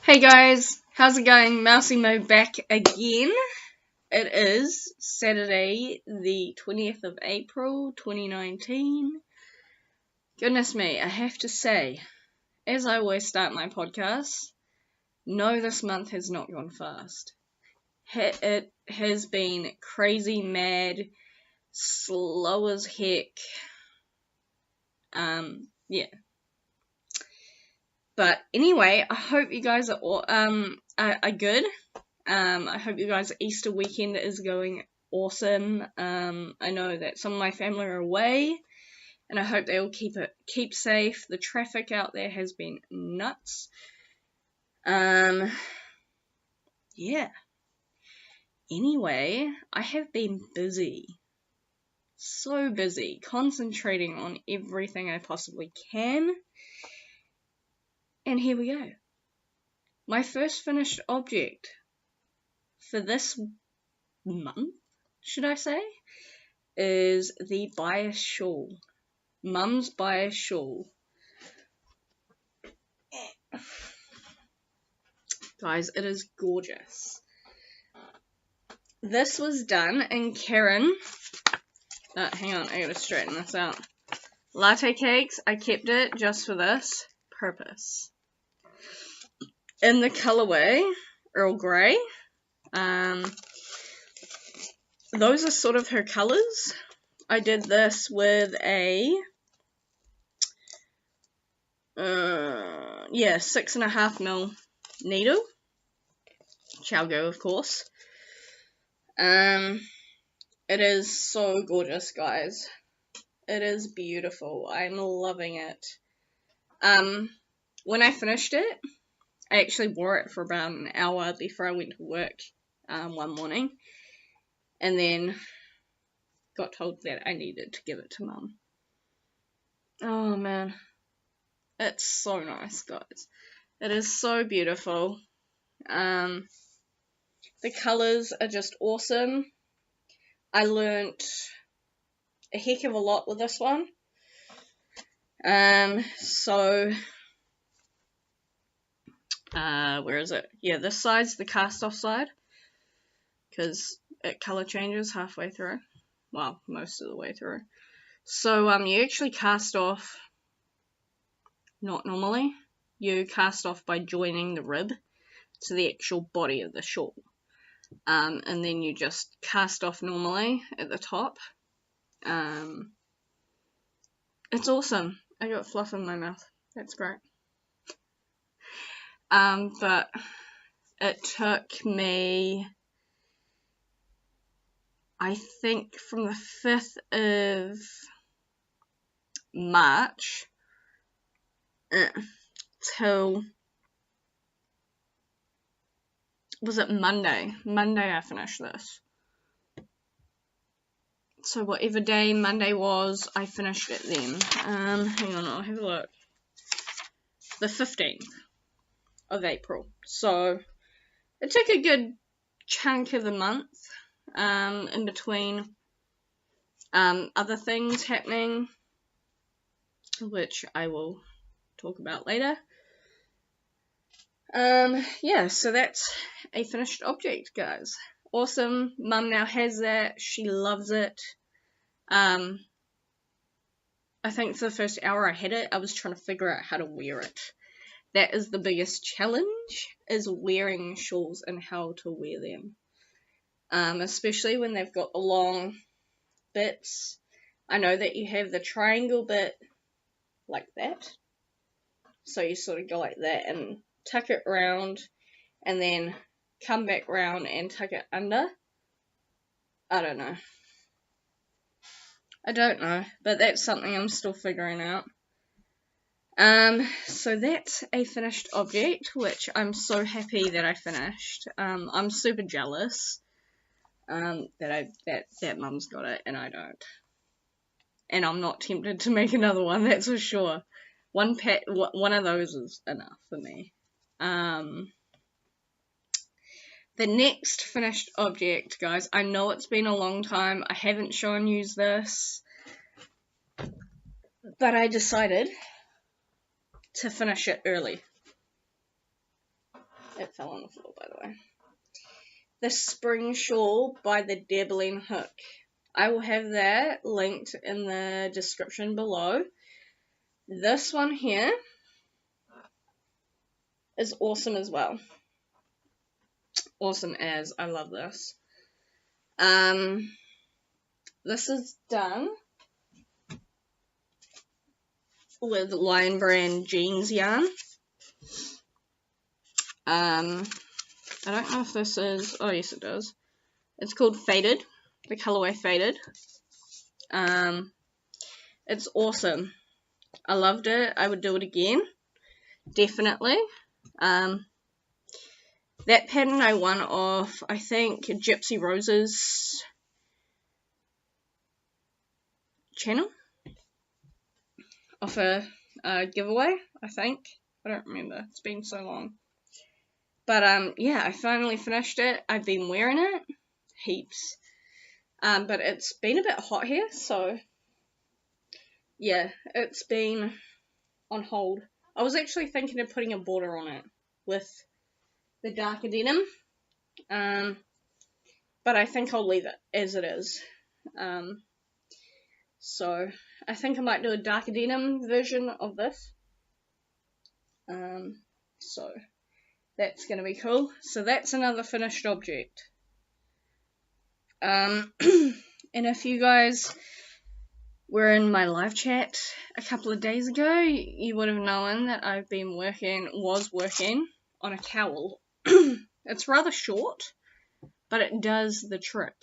Hey guys, how's it going? Mousy Mo back again. It is Saturday, the 20th of April, 2019. Goodness me, I have to say, as I always start my podcast, no, this month has not gone fast. It has been crazy, mad, slow as heck. Yeah. But anyway, I hope you guys are good. I hope you guys' Easter weekend is going awesome. I know that some of my family are away, and I hope they all keep safe. The traffic out there has been nuts. Yeah. Anyway, I have been busy. So busy, concentrating on everything I possibly can. And here we go. My first finished object for this month, should I say, is the bias shawl. Mum's bias shawl. Guys, it is gorgeous. This was done in Karen. Hang on, I gotta straighten this out. Latte cakes, I kept it just for this purpose. In the colorway, Earl Grey. Those are sort of her colors. I did this with a 6.5mm needle. Chalgo, of course. It is so gorgeous, guys. It is beautiful. I'm loving it. When I finished it, I actually wore it for about an hour before I went to work one morning, and then got told that I needed to give it to Mum. Oh man, it's so nice, guys. It is so beautiful. The colors are just awesome. I learnt a heck of a lot with this one. Where is it? Yeah, this side's the cast off side, because it color changes halfway through. Well, most of the way through. So, you actually cast off, not normally. You cast off by joining the rib to the actual body of the shawl. And then you just cast off normally at the top. It's awesome. I got fluff in my mouth. That's great. But it took me, I think, from the 5th of March till, was it Monday? Monday I finished this. So whatever day Monday was, I finished it then. Hang on, I'll have a look. The 15th of April. So it took a good chunk of the month, in between other things happening, which I will talk about later. Yeah, so that's a finished object, guys. Awesome. Mum now has that. She loves it. I think for the first hour I had it, I was trying to figure out how to wear it. That is the biggest challenge, is wearing shawls and how to wear them. Especially when they've got the long bits. I know that you have the triangle bit like that. So you sort of go like that and tuck it around, and then come back round and tuck it under. I don't know, but that's something I'm still figuring out. So that's a finished object, which I'm so happy that I finished. I'm super jealous that Mum's got it and I don't. And I'm not tempted to make another one, that's for sure. One of those is enough for me. The next finished object, guys, I know it's been a long time, I haven't shown you this, but I decided to finish it early. It fell on the floor, by the way. The Spring Shawl by the Dabbling Hook. I will have that linked in the description below. This one here is awesome as well. Awesome as. I love this. This is done with Lion Brand jeans yarn. I don't know if this is, oh yes it does. It's called Faded, the colorway Faded. It's awesome. I loved it. I would do it again, definitely. That pattern I won off, I think, Gypsy Rose's channel, off a giveaway, I think. I don't remember. It's been so long. But yeah, I finally finished it. I've been wearing it heaps. But it's been a bit hot here, so yeah, it's been on hold. I was actually thinking of putting a border on it with the darker denim. But I think I'll leave it as it is. So I think I might do a darker denim version of this. So that's going to be cool. So that's another finished object. And if you guys were in my live chat a couple of days ago, you would have known that I've was working on a cowl. It's rather short, but it does the trick.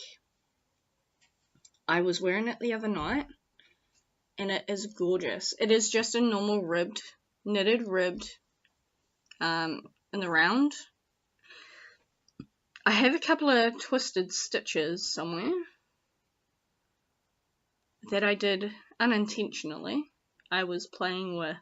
I was wearing it the other night, and it is gorgeous. It is just a normal knitted ribbed, in the round. I have a couple of twisted stitches somewhere that I did unintentionally. I was playing with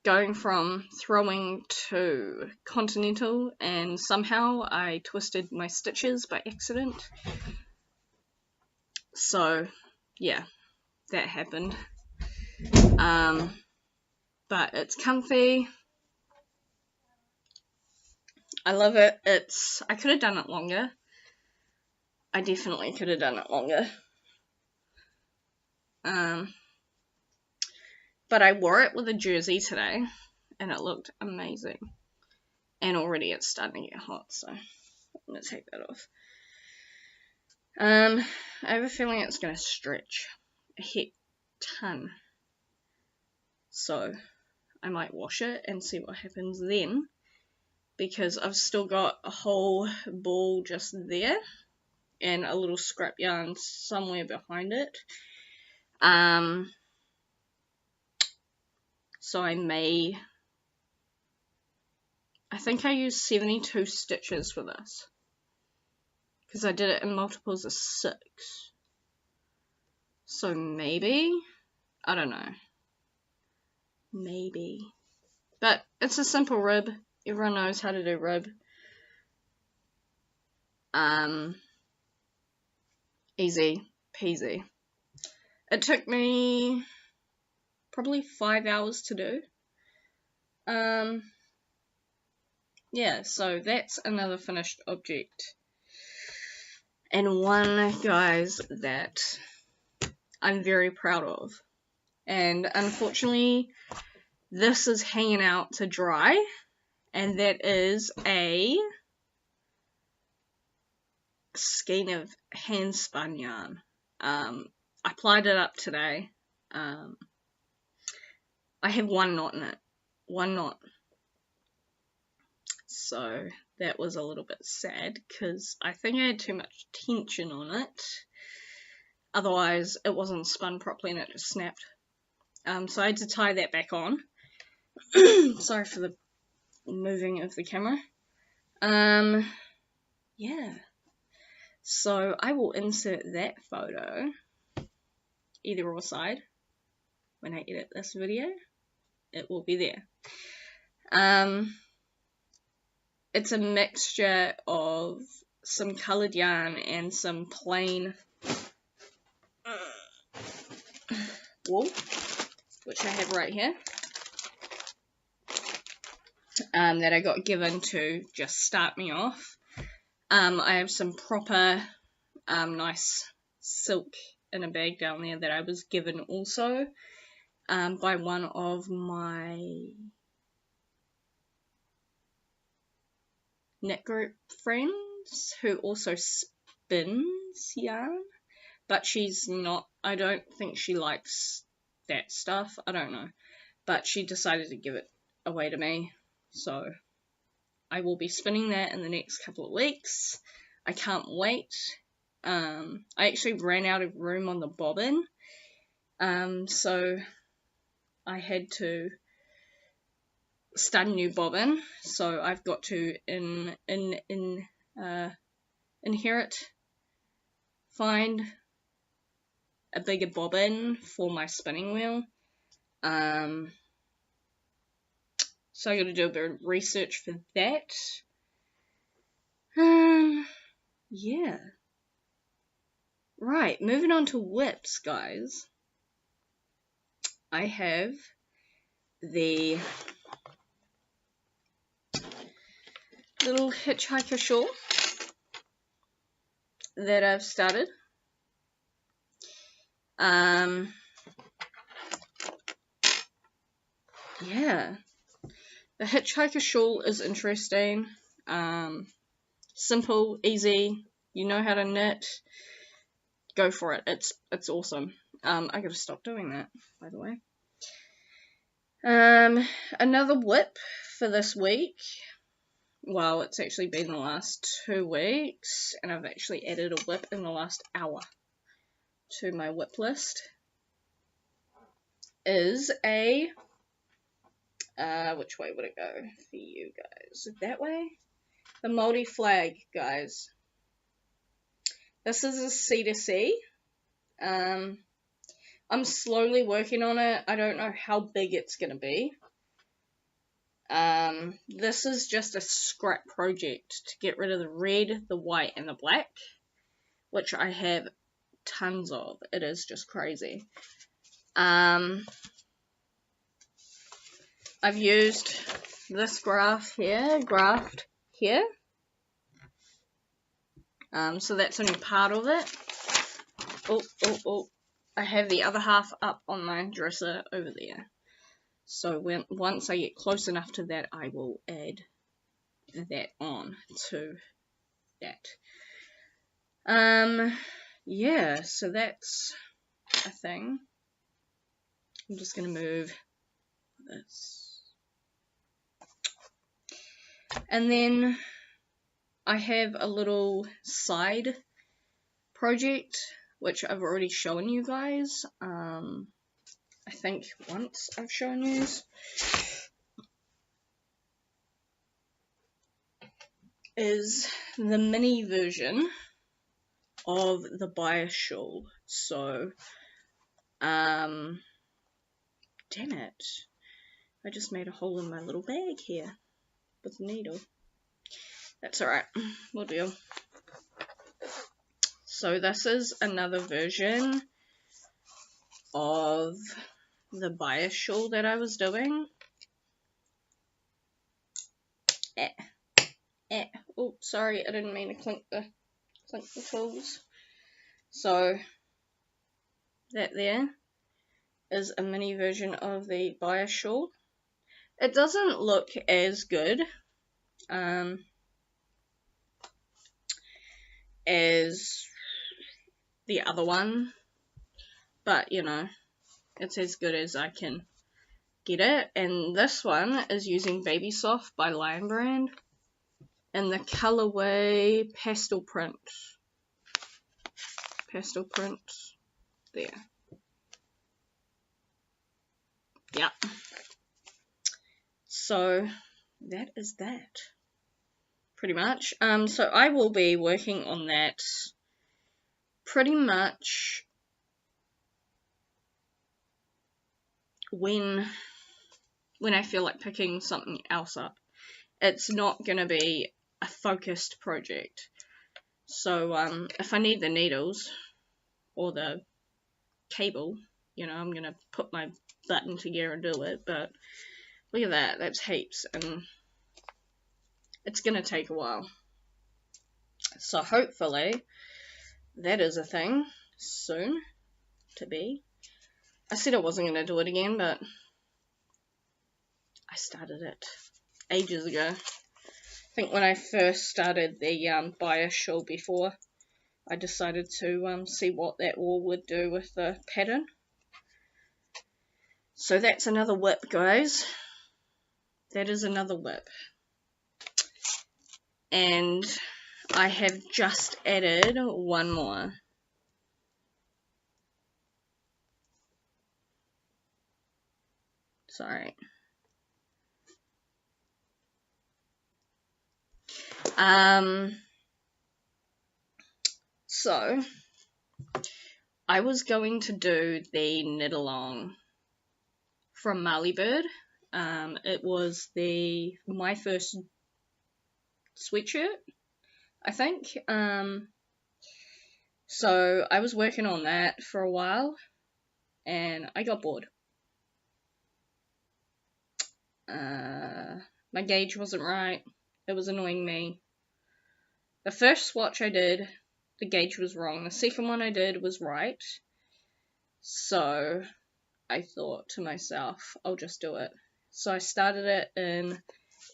going from throwing to continental, and somehow I twisted my stitches by accident. So yeah, that happened. But it's comfy. I love it. I could have done it longer. I definitely could have done it longer. But I wore it with a jersey today, and it looked amazing. And already it's starting to get hot, so I'm going to take that off. I have a feeling it's going to stretch a heck ton. So I might wash it and see what happens then, because I've still got a whole ball just there and a little scrap yarn somewhere behind it. So I think I used 72 stitches for this, because I did it in multiples of 6. So maybe, I don't know, maybe. But it's a simple rib. Everyone knows how to do rib. Easy peasy. It took me probably 5 hours to do. Yeah, so that's another finished object. And one, guys, that I'm very proud of. And unfortunately, this is hanging out to dry. And that is a skein of Handspun yarn. I plied it up today. I have one knot in it. One knot. So that was a little bit sad, because I think I had too much tension on it. Otherwise, it wasn't spun properly and it just snapped. So I had to tie that back on. Sorry for the moving of the camera. Yeah. So I will insert that photo, either or side, when I edit this video. It will be there. It's a mixture of some coloured yarn and some plain wool. which I have right here, that I got given to just start me off. I have some proper nice silk in a bag down there that I was given also by one of my knit group friends who also spins yarn, but she's not, I don't think she likes that stuff, I don't know, but she decided to give it away to me, so I will be spinning that in the next couple of weeks. I can't wait. I actually ran out of room on the bobbin, so I had to start a new bobbin, so I've got to find a bigger bobbin for my spinning wheel. So I got to do a bit of research for that. Yeah. Right, moving on to whips, guys. I have the little hitchhiker shawl that I've started. Yeah, the hitchhiker shawl is interesting. Simple, easy. You know how to knit. Go for it. It's awesome. I gotta stop doing that, by the way. Another whip for this week. Well, it's actually been the last 2 weeks, and I've actually added a whip in the last hour to my whip list. Is a, which way would it go for you guys? That way? The Moldy Flag, guys. This is a C2C. I'm slowly working on it. I don't know how big it's going to be. This is just a scrap project to get rid of the red, the white, and the black, which I have tons of. It is just crazy. I've used this graft here. So that's only part of it. Oh. I have the other half up on my dresser over there. So once I get close enough to that, I will add that on to that. Yeah, so that's a thing. I'm just going to move this. And then I have a little side project, which I've already shown you guys. I think once I've shown you. Is the mini version of the bias shawl. So, damn it. I just made a hole in my little bag here with a needle. That's alright, we'll deal. So this is another version of the bias shawl that I was doing. Oh, sorry, I didn't mean to clink the tools. So that there is a mini version of the bias shawl. It doesn't look as good as the other one, but you know, it's as good as I can get it. And this one is using Baby Soft by Lion Brand and the colorway pastel print there. Yeah, so that is that pretty much. So I will be working on that pretty much when I feel like picking something else up. It's not going to be a focused project. So if I need the needles or the cable, you know, I'm gonna put my butt into gear and do it, but look at that, that's heaps, and it's gonna take a while. So hopefully that is a thing soon to be. I said I wasn't gonna do it again, but I started it ages ago. I think when I first started the bias shawl before, I decided to see what that wool would do with the pattern. So that's another whip, guys. That is another whip. And I have just added one more. Sorry. So I was going to do the knit along from Marley Bird. It was my first sweatshirt, I think. So I was working on that for a while, and I got bored. My gauge wasn't right. It was annoying me. The first swatch I did, the gauge was wrong. The second one I did was right. So I thought to myself, I'll just do it. So I started it in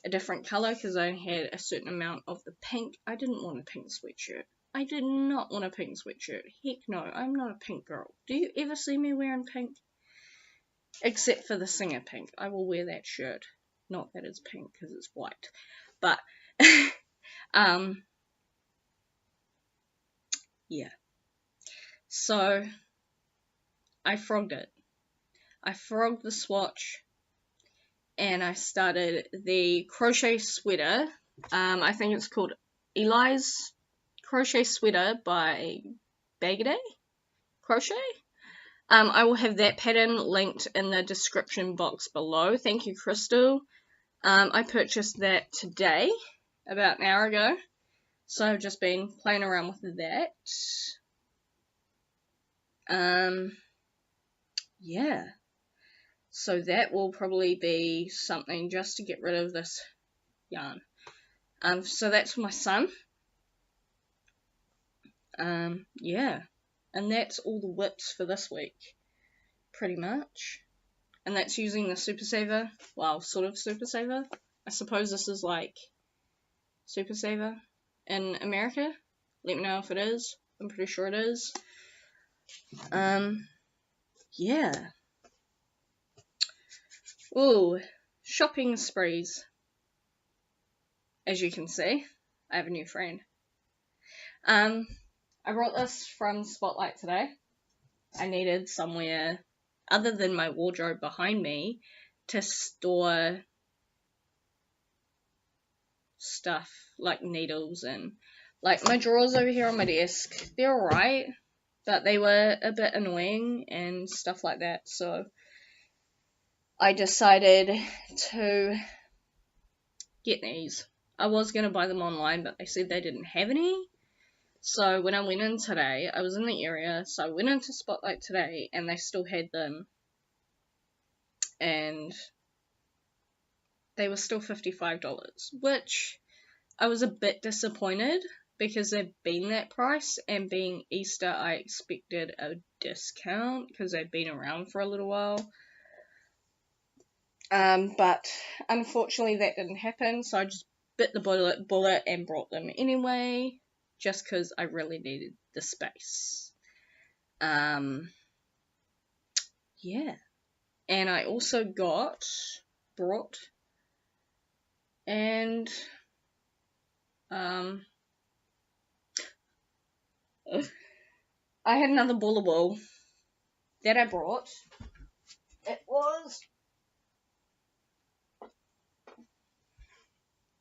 a different colour because I had a certain amount of the pink. I didn't want a pink sweatshirt. I did not want a pink sweatshirt. Heck no, I'm not a pink girl. Do you ever see me wearing pink? Except for the singer pink. I will wear that shirt. Not that it's pink because it's white. But, yeah. So, I frogged it. I frogged the swatch, and I started the crochet sweater. I think it's called Eli's Crochet Sweater by Bagaday Crochet. I will have that pattern linked in the description box below. Thank you, Crystal. I purchased that today, about an hour ago. So I've just been playing around with that. Yeah. So that will probably be something just to get rid of this yarn. So that's for my son. Yeah. And that's all the whips for this week, pretty much. And that's using the Super Saver. Well, sort of Super Saver. I suppose this is like Super Saver in America. Let me know if it is. I'm pretty sure it is. Yeah. Ooh, shopping sprees. As you can see, I have a new friend. I brought this from Spotlight today. I needed somewhere other than my wardrobe behind me to store stuff like needles, and like my drawers over here on my desk, they're alright, but they were a bit annoying and stuff like that, so I decided to get these. I was going to buy them online, but they said they didn't have any. So when I went in today, I was in the area, so I went into Spotlight today, and they still had them, and they were still $55, which I was a bit disappointed, because they've been that price, and being Easter, I expected a discount, because they've been around for a little while. But unfortunately that didn't happen, so I just bit the bullet and brought them anyway, just because I really needed the space. Yeah. And I also brought, and, I had another ball of wool that I brought. It was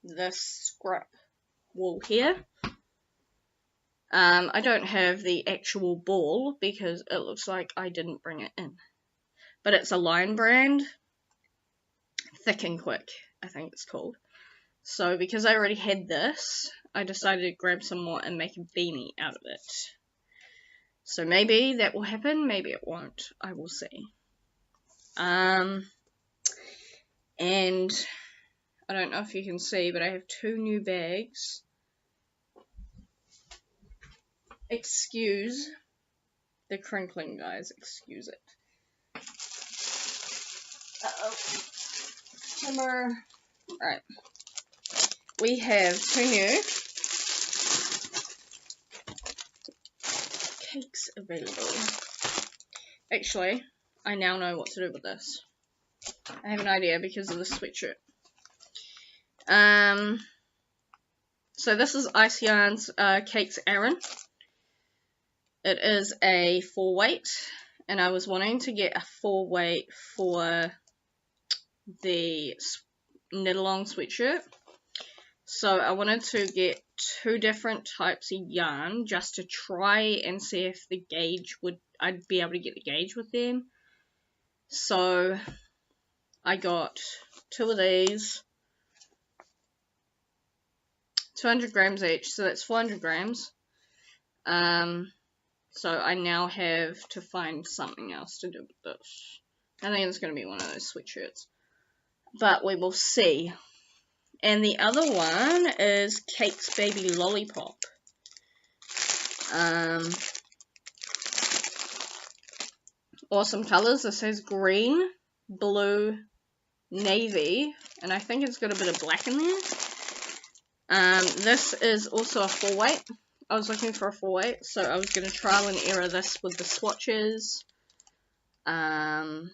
this scrap wool here. I don't have the actual ball because it looks like I didn't bring it in. But it's a Lion brand. Thick and Quick, I think it's called. So because I already had this, I decided to grab some more and make a beanie out of it. So maybe that will happen, maybe it won't. I will see. And I don't know if you can see, but I have 2 new bags. Excuse the crinkling, guys. Excuse it. Uh-oh. Timber. Alright. We have 2 new cakes available. Actually, I now know what to do with this. I have an idea because of the sweatshirt. So this is Ice Yarns Cakes Aaron. It is a 4-weight, and I was wanting to get a 4-weight for the knit-along sweatshirt. So I wanted to get 2 different types of yarn just to try and see if the gauge I'd be able to get the gauge with them. So I got 2 of these, 200 grams each, so that's 400 grams. So I now have to find something else to do with this. I think it's going to be one of those sweatshirts, but we will see. And the other one is Kate's Baby Lollipop. Awesome colors. This has green, blue, navy, and I think it's got a bit of black in there. This is also a 4-weight. I was looking for a 4-weight, so I was going to trial and error this with the swatches. But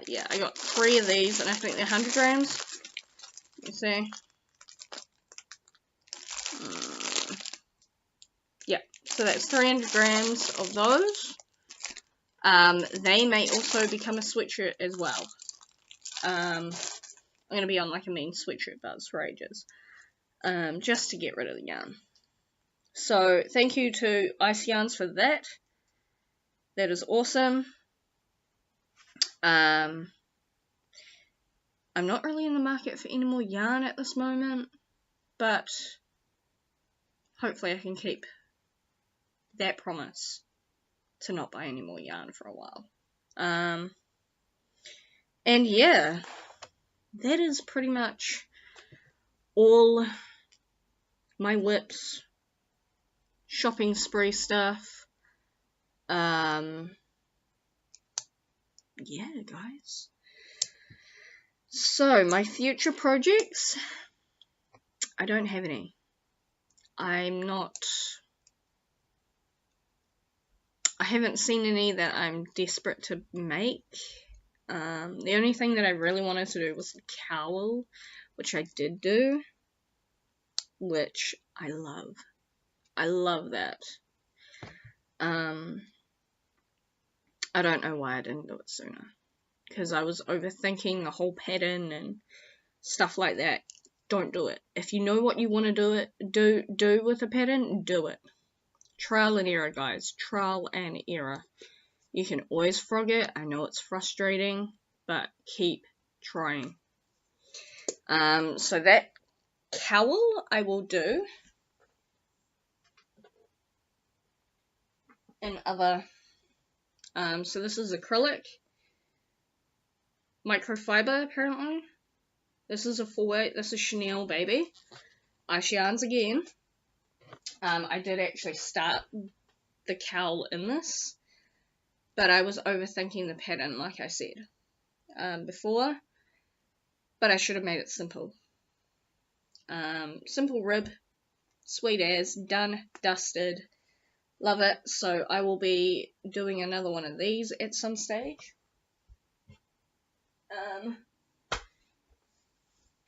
yeah, I got 3 of these, and I think they're 100 grams. You see? Yeah, so that's 300 grams of those. They may also become a sweatshirt as well. I'm going to be on like a mean sweatshirt buzz for ages. Just to get rid of the yarn. So, thank you to Ice Yarns for that. That is awesome. I'm not really in the market for any more yarn at this moment, but hopefully I can keep that promise to not buy any more yarn for a while. And yeah, that is pretty much all my whips, shopping spree stuff. Yeah, guys. So, my future projects, I don't have any. I haven't seen any that I'm desperate to make. The only thing that I really wanted to do was the cowl, which I did do, which I love. I love that. I don't know why I didn't do it sooner, because I was overthinking the whole pattern and stuff like that. Don't do it. If you know what you want to do with a pattern, do it. Trial and error, guys. Trial and error. You can always frog it. I know it's frustrating, but keep trying. So that cowl I will do. And other, so this is acrylic, microfiber apparently. This is a 4-weight, this is Chanel Baby, Ice Yarns again. I did actually start the cowl in this, but I was overthinking the pattern like I said before, but I should have made it simple. Simple rib, sweet as, done, dusted. Love it. So I will be doing another one of these at some stage.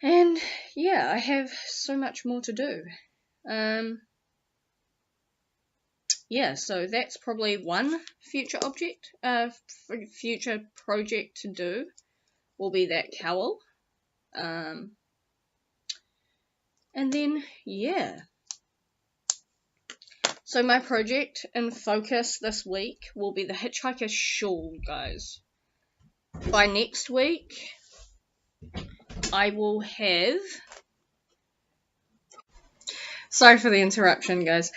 And yeah, I have so much more to do. Yeah, so that's probably one future future project to do will be that cowl. And then, yeah. So my project in focus this week will be the Hitchhiker shawl, guys. By next week, I will have... Sorry for the interruption, guys.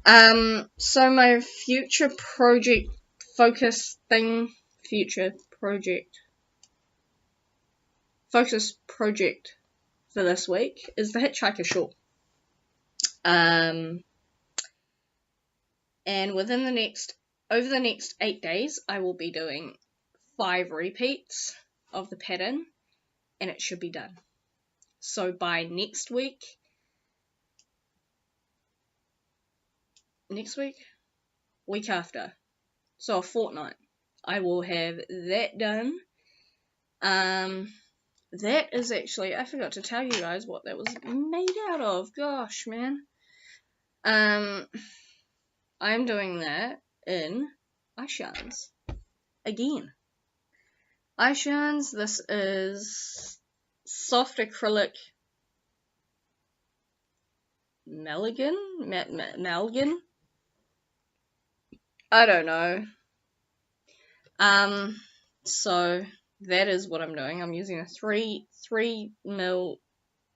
So my future project focus for this week is the Hitchhiker Short. And over the next 8 days, I will be doing 5 repeats of the pattern, and it should be done. So by next week, week after, so a fortnight, I will have that done. That is actually, I forgot to tell you guys what that was made out of. Gosh, man. I'm doing that in Eyesharns. Again. Eyesharns, this is soft acrylic Malgan? I don't know. So that is what I'm doing. I'm using a 3mm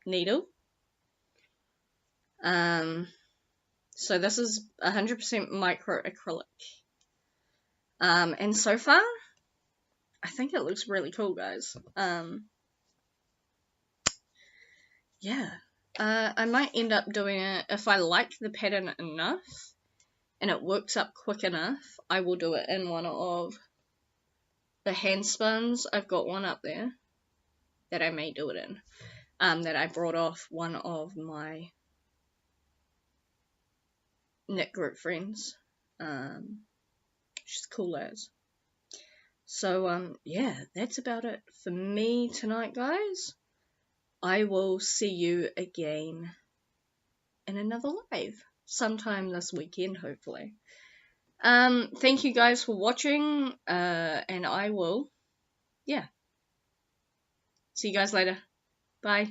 needle. So this is 100% micro acrylic. And so far, I think it looks really cool, guys. Yeah. I might end up doing it, if I like the pattern enough, and it works up quick enough, I will do it in one of the Handspuns. I've got one up there that I may do it in, that I brought off one of my knit group friends. She's cool as. So, yeah, that's about it for me tonight, guys. I will see you again in another live sometime this weekend, hopefully. Thank you guys for watching, and I will, see you guys later. Bye.